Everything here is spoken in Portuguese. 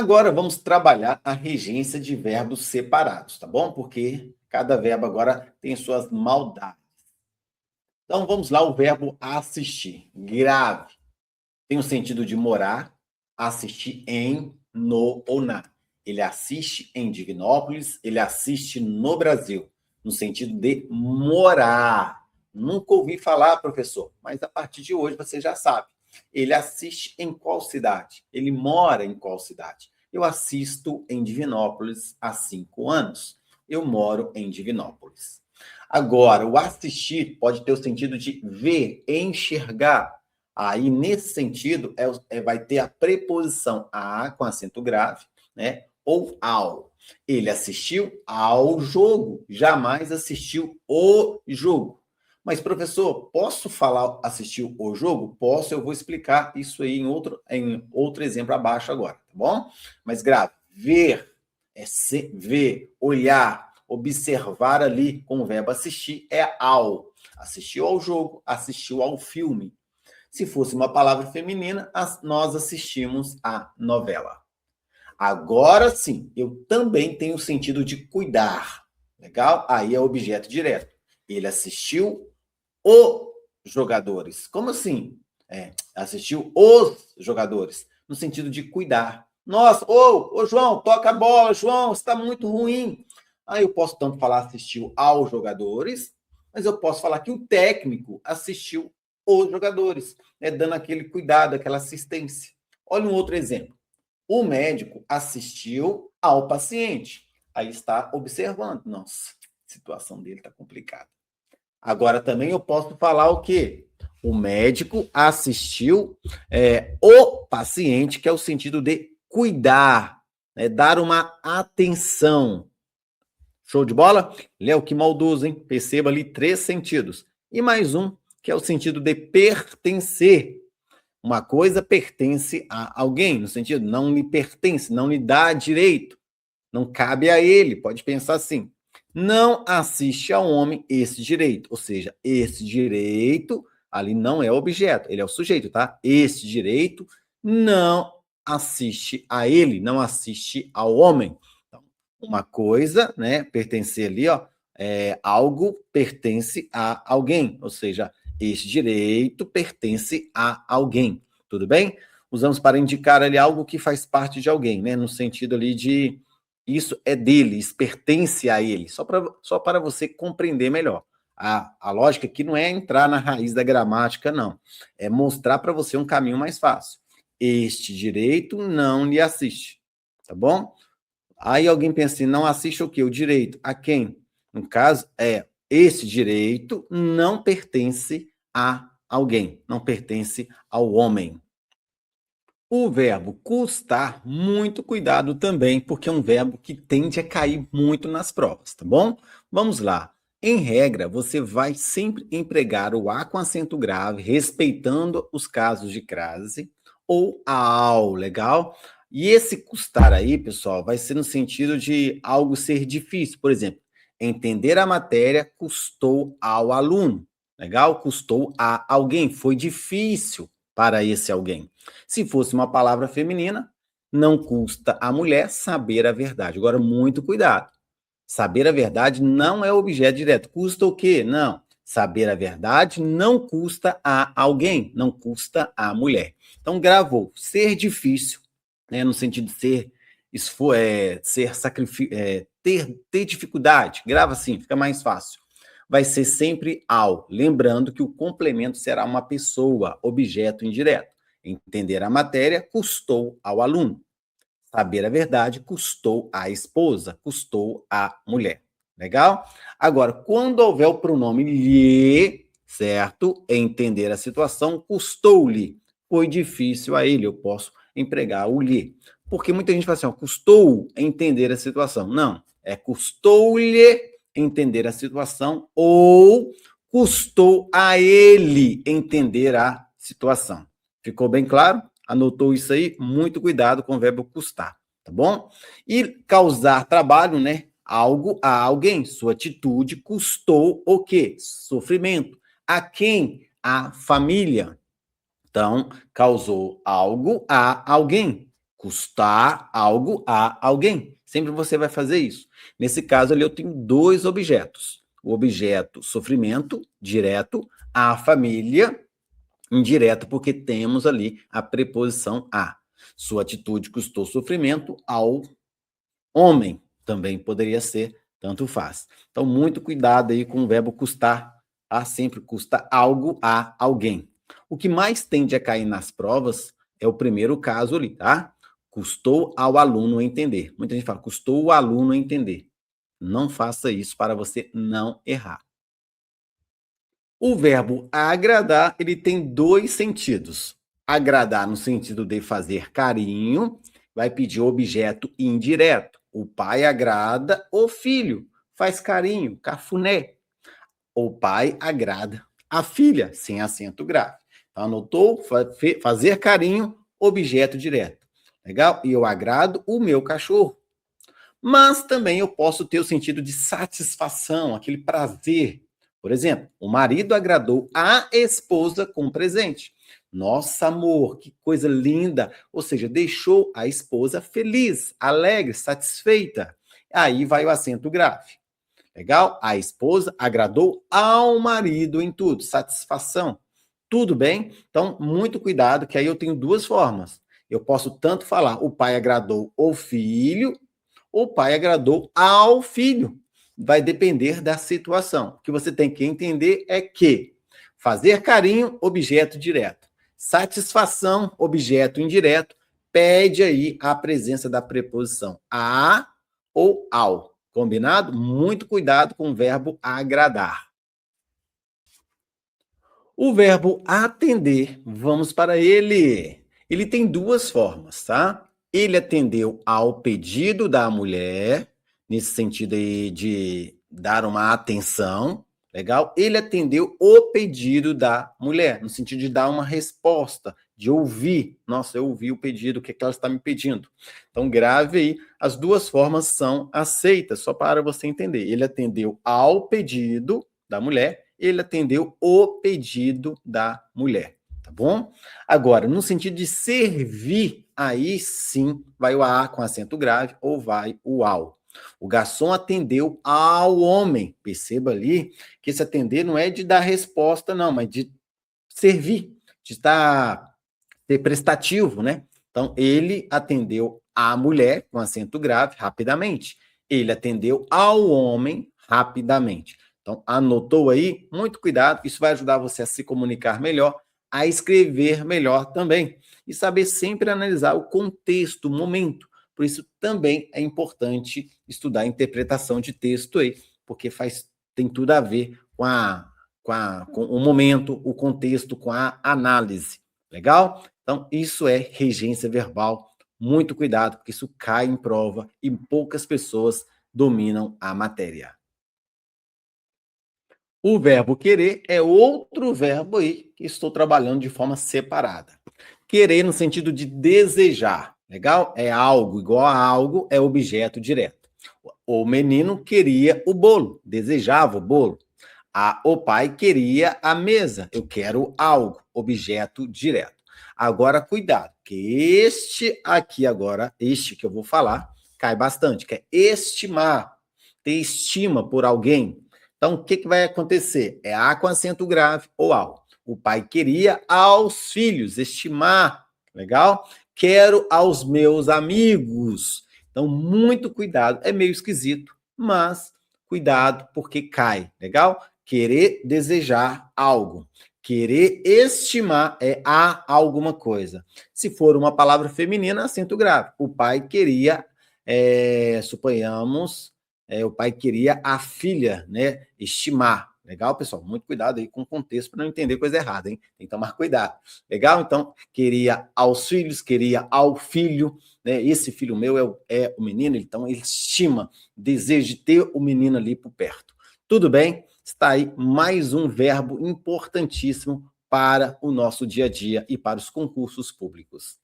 Agora vamos trabalhar a regência de verbos separados, tá bom? Porque cada verbo agora tem suas maldades. Então vamos lá, o verbo assistir. Grave. Tem o sentido de morar, assistir em, no ou na. Ele assiste em Divinópolis, ele assiste no Brasil, no sentido de morar. Nunca ouvi falar, professor, mas a partir de hoje você já sabe. Ele assiste em qual cidade? Ele mora em qual cidade? Eu assisto em Divinópolis há 5 anos. Eu moro em Divinópolis. Agora, o assistir pode ter o sentido de ver, enxergar. Aí, nesse sentido, vai ter a preposição a com acento grave, né? Ou ao. Ele assistiu ao jogo, jamais assistiu o jogo. Mas, professor, posso falar assistiu o jogo? Posso, eu vou explicar isso aí em outro exemplo abaixo agora, tá bom? Mas grave, ver, ver, olhar, observar ali com o verbo assistir é ao. Assistiu ao jogo, assistiu ao filme. Se fosse uma palavra feminina, nós assistimos à novela. Agora sim, eu também tenho o sentido de cuidar. Legal? Aí é objeto direto. Ele assistiu os jogadores. Como assim? Assistiu os jogadores. No sentido de cuidar. Nossa, ô João, toca a bola, João, está muito ruim. Aí eu posso tanto falar assistiu aos jogadores, mas eu posso falar que o técnico assistiu os jogadores, né, dando aquele cuidado, aquela assistência. Olha um outro exemplo. O médico assistiu ao paciente. Aí está observando. Nossa, a situação dele está complicada. Agora também eu posso falar o quê? O médico assistiu o paciente, que é o sentido de cuidar, né, dar uma atenção. Show de bola? Léo, que maldoso, hein? Perceba ali 3 sentidos. E mais um, que é o sentido de pertencer. Uma coisa pertence a alguém, no sentido não lhe pertence, não lhe dá direito, não cabe a ele. Pode pensar assim: não assiste ao homem esse direito, ou seja, esse direito ali não é objeto, ele é o sujeito, tá? Esse direito não assiste a ele, não assiste ao homem. Então, uma coisa, né, pertencer ali, ó, algo pertence a alguém, ou seja, esse direito pertence a alguém, tudo bem? Usamos para indicar ali algo que faz parte de alguém, né, no sentido ali de isso é dele, isso pertence a ele, só para você compreender melhor. A lógica aqui não é entrar na raiz da gramática, não. É mostrar para você um caminho mais fácil. Este direito não lhe assiste, tá bom? Aí alguém pensa assim, não assiste o quê? O direito. A quem? No caso, esse direito não pertence a alguém, não pertence ao homem. O verbo custar, muito cuidado também, porque é um verbo que tende a cair muito nas provas, tá bom? Vamos lá. Em regra, você vai sempre empregar o a com acento grave, respeitando os casos de crase, ou ao, legal? E esse custar aí, pessoal, vai ser no sentido de algo ser difícil. Por exemplo, entender a matéria custou ao aluno, legal? Custou a alguém, foi difícil para esse alguém. Se fosse uma palavra feminina, não custa à mulher saber a verdade. Agora, muito cuidado. Saber a verdade não é objeto direto. Custa o quê? Não. Saber a verdade não custa a alguém, não custa à mulher. Então, gravou. Ser difícil, né, no sentido de ter dificuldade. Grava assim, fica mais fácil. Vai ser sempre ao. Lembrando que o complemento será uma pessoa, objeto indireto. Entender a matéria custou ao aluno. Saber a verdade custou à esposa, custou à mulher. Legal? Agora, quando houver o pronome lhe, certo? Entender a situação, custou-lhe. Foi difícil a ele, eu posso empregar o lhe. Porque muita gente fala assim, ó, custou entender a situação. Não, custou-lhe entender a situação ou custou a ele entender a situação. Ficou bem claro? Anotou isso aí? Muito cuidado com o verbo custar, tá bom? E causar trabalho, né? Algo a alguém. Sua atitude custou o quê? Sofrimento. A quem? A família. Então, causou algo a alguém. custar algo a alguém. Sempre você vai fazer isso. Nesse caso ali, eu tenho dois objetos. O objeto sofrimento, direto, a família, indireto, porque temos ali a preposição a. Sua atitude custou sofrimento ao homem. Também poderia ser, tanto faz. Então, muito cuidado aí com o verbo custar. A sempre custa algo a alguém. O que mais tende a cair nas provas é o primeiro caso ali, tá? Custou ao aluno entender. Muita gente fala, custou o aluno entender. Não faça isso para você não errar. O verbo agradar, ele tem dois sentidos. Agradar no sentido de fazer carinho, vai pedir objeto indireto. O pai agrada o filho, faz carinho, cafuné. O pai agrada a filha, sem acento grave. Então, anotou? Fazer carinho, objeto direto. Legal? E eu agrado o meu cachorro. Mas também eu posso ter o sentido de satisfação, aquele prazer. Por exemplo, o marido agradou a esposa com presente. Nossa, amor, que coisa linda! Ou seja, deixou a esposa feliz, alegre, satisfeita. Aí vai o acento grave. Legal? A esposa agradou ao marido em tudo. Satisfação. Tudo bem? Então, muito cuidado, que aí eu tenho duas formas. Eu posso tanto falar, o pai agradou o filho, o pai agradou ao filho. Vai depender da situação. O que você tem que entender é que fazer carinho, objeto direto. Satisfação, objeto indireto, pede aí a presença da preposição a ou ao. Combinado? Muito cuidado com o verbo agradar. O verbo atender, vamos para ele. Ele tem duas formas, tá? Ele atendeu ao pedido da mulher, nesse sentido aí de dar uma atenção, legal? Ele atendeu o pedido da mulher, no sentido de dar uma resposta, de ouvir. Nossa, eu ouvi o pedido, o que ela está me pedindo? Então, grave aí, as duas formas são aceitas, só para você entender. Ele atendeu ao pedido da mulher, ele atendeu o pedido da mulher, tá bom? Agora, no sentido de servir, aí sim vai o a com acento grave ou vai o ao. O garçom atendeu ao homem. Perceba ali que esse atender não é de dar resposta, não, mas de servir, de ser prestativo, né? Então, ele atendeu a mulher com acento grave rapidamente. Ele atendeu ao homem rapidamente. Então, anotou aí? Muito cuidado, isso vai ajudar você a se comunicar melhor, a escrever melhor também. E saber sempre analisar o contexto, o momento. Por isso, também é importante estudar a interpretação de texto aí, porque tem tudo a ver com o momento, o contexto, com a análise. Legal? Então, isso é regência verbal. Muito cuidado, porque isso cai em prova e poucas pessoas dominam a matéria. O verbo querer é outro verbo aí que estou trabalhando de forma separada. Querer no sentido de desejar, legal? É algo igual a algo, é objeto direto. O menino queria o bolo, desejava o bolo. O pai queria a mesa, eu quero algo, objeto direto. Agora, cuidado, que este que eu vou falar, cai bastante, que é estimar, ter estima por alguém. Então, o que vai acontecer? É a com acento grave ou ao. O pai queria aos filhos, estimar, legal? Quero aos meus amigos. Então, muito cuidado. É meio esquisito, mas cuidado porque cai, legal? Querer desejar algo. Querer estimar é a alguma coisa. Se for uma palavra feminina, acento grave. O pai queria, suponhamos, o pai queria a filha, né? Estimar. Legal, pessoal? Muito cuidado aí com o contexto para não entender coisa errada, hein? Tem que tomar cuidado. Legal? Então, queria aos filhos, queria ao filho, né? Esse filho meu é o menino, então ele estima, deseja ter o menino ali por perto. Tudo bem? Está aí mais um verbo importantíssimo para o nosso dia a dia e para os concursos públicos.